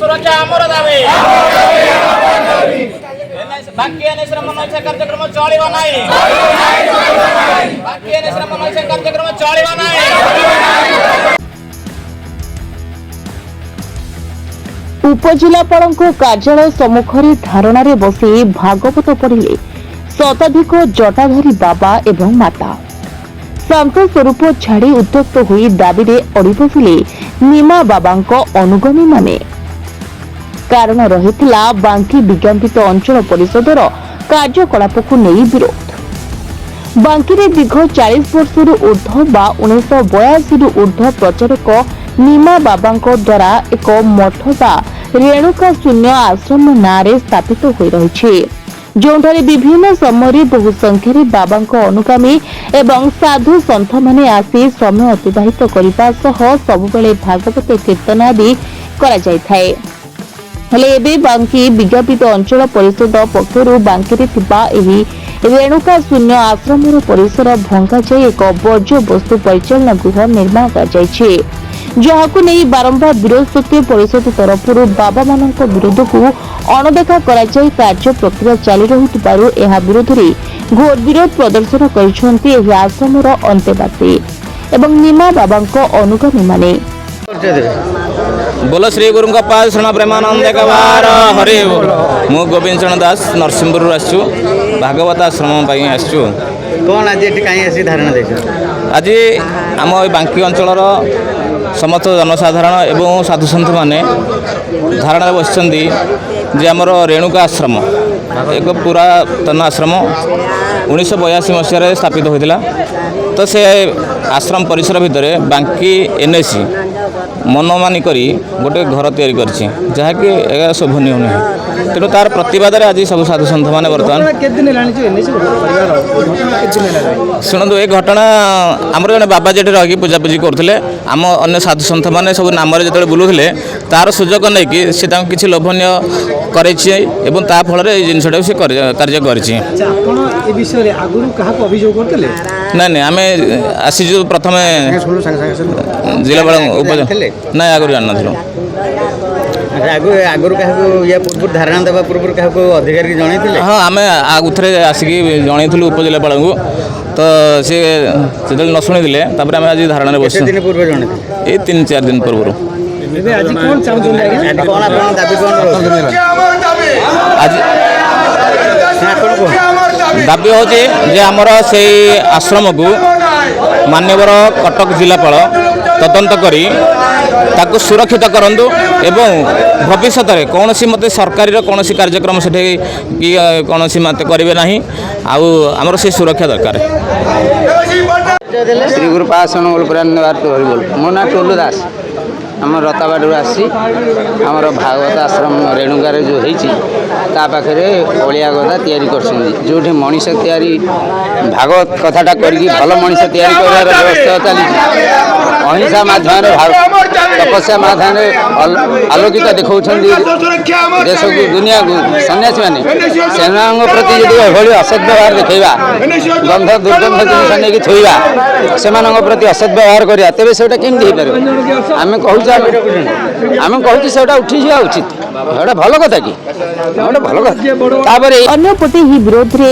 सुरक्षा आमर दाबी बाकी श्रम नैश कार्यक्रम चलिबा नाही बाकी श्रम नैश कार्यक्रम चलिबा नाही। उपजिलापाल कार्यालय सम्मुखें धारणा बसी भागवत पढ़िले शताधिक जटाधारी बाबा एवं माता शांत स्वरूप छाड़ी उद्यक्त होई दाबी अड़ी बसिले निमा बाबा अनुगामी माने। कारण रहितला बांकी विज्ञापित अंचल परिषदर कार्यकलाप को नहीं विरोध। बांकी रे दीर्घ 40 वर्ष ऊर्ध्व बा 1982 ऊर्ध्व प्रचारक निमा बाबा द्वारा एक मठ बा रेणुका शून्य आश्रम नारे स्थापित हो रही जोठारे विभिन्न समय बहु संख्यारे बाबा अनुगामी एवं साधु सन्थ माने आसी समय अतिबाहित करने सबुबले भागवत कीर्तन आदि करा जाय थाए। हेले एबे बांकी विज्ञापित अंचल परिषद पक्षरु बांकी रे थिबा एही रेणुका शून्य आश्रम परिसर भंगा जाय एक वर्ज्य वस्तु परिचालन गृह निर्माण कर जायछि जहाकु नहीं बारंबार विरोध सत्वे परिषद तरफ बाबा मानक विरोध को अणदेखा कराई कार्य प्रक्रिया चली रही विरोध में घोर विरोध प्रदर्शन करिसेंती एही आश्रमर अंतेवासी एवं निमा बाबा अनुगामी माने। बोलो श्री गुरु का पाद शरण प्रेमानंद कवार हरे बोल। मु गोविंद चरण दास नरसिंहपुर आसु भागवत आश्रम आसु कौन आज कहीं धारणा आज आम बांकी अंचल समस्त जनसाधारण एवं साधु सन्थ माने धारणा बसती जे आमर रेणुका आश्रम एक पुरातन आश्रम 1982 मसीह स्थापित होता तो से आश्रम परिसर भितर बांकी एनएसी मनमानी करी गोटे घर तैयारी करछि जहाँकि शोभनीय नुहे तेणु तार प्रतिवाद आज सब साधु सन्थ मैंने बर्तमान शुणु ये घटना आमर जड़े बाबा जेठी रही पूजापूजी करुले आम अन्य साधु सन्थ मैंने सब नाम जो बुलूले तार सुजोग नहीं कि किसी लोभनीय कर फल जिनटा से कार्य कर नहीं आम आसीचु प्रथम जिलापाल ना आगु जान पूर्व धारणा देवा पूर्व क्या अधिकारी जन हाँ आम आगुथे आसिक जनइलु उपजिलापाल को तो सी जो न शुणी आम आज धारणा बस ये 3-4 दिन पूर्व दाबी हूँ जे आमर से आश्रम को मान्यवर कटक जिलापाल तदंत करी ताकू सुरक्षित करंतु एवं भविष्य में कौन सी मत सरकारी कौन सी कार्यक्रम से कौन सी मत करेंगे ना आमर से सुरक्षा दरकार। श्री गुरु पाद मो ना टोलू दास आम रताबाड़ी आसी आमर भागवत आश्रम रेणुकार जो होपाखे अलिया गदा तैयारी कर जो मनीष तैयारी भागवत कथाटा करी भल मनीष तैयारी कर व्यवस्था चली अहिंसा माध्यम तपस्या माध्यम आलोकित देखा देश को दुनिया को सन्यासी मैंने से प्रति यदि असद व्यवहार देखा गंध दुर्गंध जिन नहीं थोड़ा से प्रति असद व्यवहार करा तेज से केमती हो पार आम कहूँ से उठी जावा उचित भल कथा कि भल कथा अन्यपटे ही विरोध रे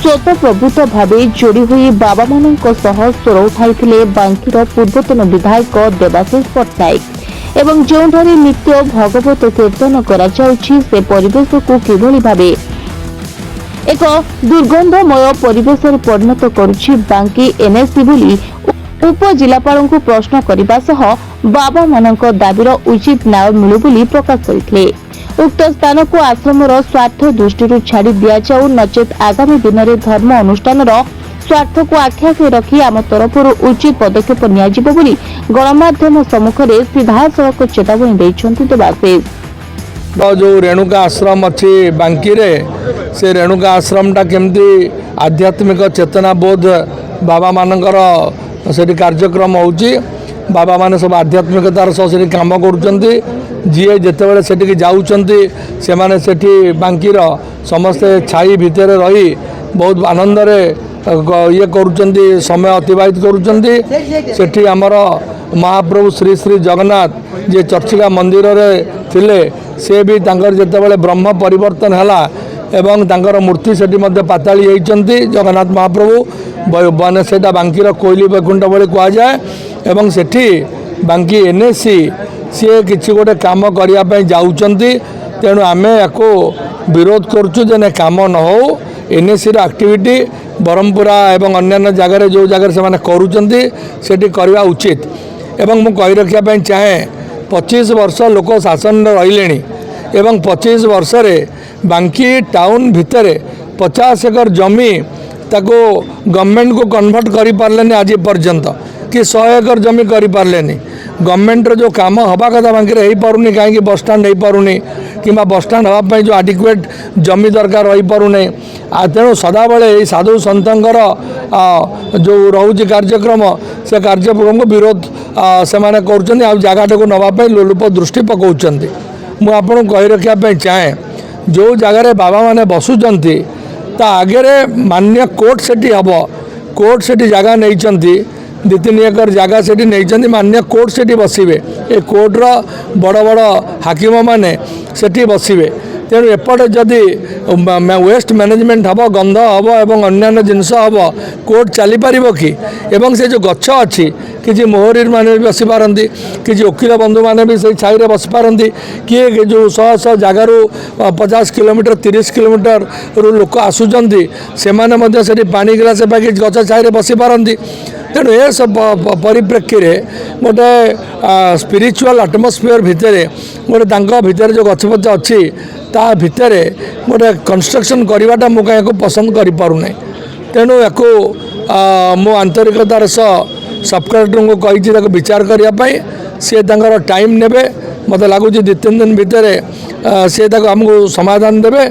स्वतःप्रभूत भावे जोड़ी हुई बाबा मानक स्वर उठाई बांकीर पूर्वतन विधायक देवाशीष पट्टनायक एवं जोठारे नित्य भगवत कीर्तन करा जाउछि से परिवेश को किभली भावे एक दुर्गंधमय परिवेश परिणत करुछि बांकी एनएससी बोली उपजिलापाल को प्रश्न करने सह बाबा मानक दाबीर उचित न्याय मिलू बोली प्रकाश करथिले। उक्त स्थान को आश्रमर स्वार्थ दृष्टि छाड़ी दिया जाऊ नचेत आगामी दिन में धर्म अनुष्ठान स्वार्थ को आखि आगे रखी आम तरफ उचित पदक्षेप नियाजिब बोली गणमाध्यम सम्मुखें सीधासलख चेतावनी देइछन्ति देवाशीष। जो रेणुका आश्रम अच्छी बांकी रे से रेणुका आश्रम टा केमती आध्यात्मिक चेतना बोध बाबा मानकर से कार्यक्रम होची बाबा माने सब आध्यात्मिकतार सह काम करुँच जी जिते से से माने सेठी बांकीर समस्ते छाई भितर रही बहुत आनंद ये करुँच समय अतिबाहित करुँच आमर महाप्रभु श्री श्री जगन्नाथ जे चर्चिका मंदिर रे थिले से भी तांकर जेतेबेले ब्रह्म परिवर्तन हला एवं तांकर मूर्ति सेठी मध्य पाताली होइचंती जगन्नाथ महाप्रभु बने सेटा बांकीर कोइली बैकुंठ भली कह जाए एवं सेठी बांकी एनएसी सी किसी गोटे काम करने जाऊँगी तेणु आमे याको विरोध करुचु जे काम न हो एनएसी एक्टिविटी ब्रह्मपुरा एवं अन्य जगार जो जगह से करुँच करवा उचित एवं मु कही रखा चाहे 25 वर्ष लोक शासन रही एवं 25 वर्ष रे बांकी टाउन भितर 50 एकर जमी ताको गवर्नमेंट को कन्वर्ट कर पारे आज पर्यंत कि 100 एकर जमी कर पारे गवर्नमेंट जो काम हवा कथा बांकी हो पारुनी कहीं बस स्टाण्ड हो पारुनी कि बस स्टाण्ड हाँपाई जो आडिक्वेट जमी दरकार रही पारुनी तेणु सदाबले साधु सतंकर जो रोचे कार्यक्रम से कार्यक्रम को विरोध से कर जगह को नापी लोलुप दृष्टि पकाउं मुझे कही रखा चाहे जो जगार बाबा मैंने बसुंच ता आगे मान्य कोर्ट से हम कोर्ट से जगह नहीं 2-3 एकर जगह से नहीं मान्य कोर्ट से बसवे ए कोर्टर बड़ बड़ हाकिम मैंने सेठी बसवे तेणु एपटे जदि वेस्ट मैनेजमेंट हम गंध हम एवं अन्य जिनस हम कोर्ट चली पार कि एवं से जो गछ अच्छी किसी मोहरी मैंने भी बसी पारती किसी वकिल बंधु मैंने भी से छाई बसी पारती किए जो 100 जगार 50 किलोमीटर 30 किलोमीटर लोक आसुँच से पानी गिलास पाकि गछ छाई बसी पारती तेणु ये सब परिप्रेक्षी गोटे स्पिरिचुअल आटमोस्फियर भितर गोटे भितर जो गछपच अच्छी ता भितर गोटे कंस्ट्रक्शन करवाटा मु कहीं पसंद करें तेणु या मो आंतरिकतार सह सब कलेक्टर को कही विचार करने सी टाइम ने मत लगुच 2-3 दिन भितर सी आमको समाधान देवे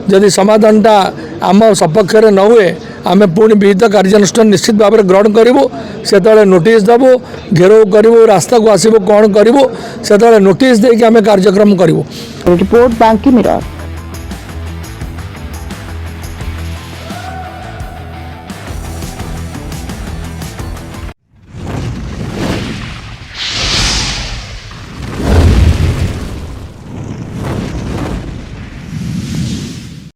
जदि समाधानटा आम सपक्ष न हुए आमे पुणी विहित कार्यानुष्ठान निश्चित भाव में ग्रहण करूँ से नोटिस देवु घेराव करूँ रास्ता को आसबू कौन करूँ से नोटिस देके आमे कार्यक्रम करूँ। रिपोर्ट बांकी मिरर।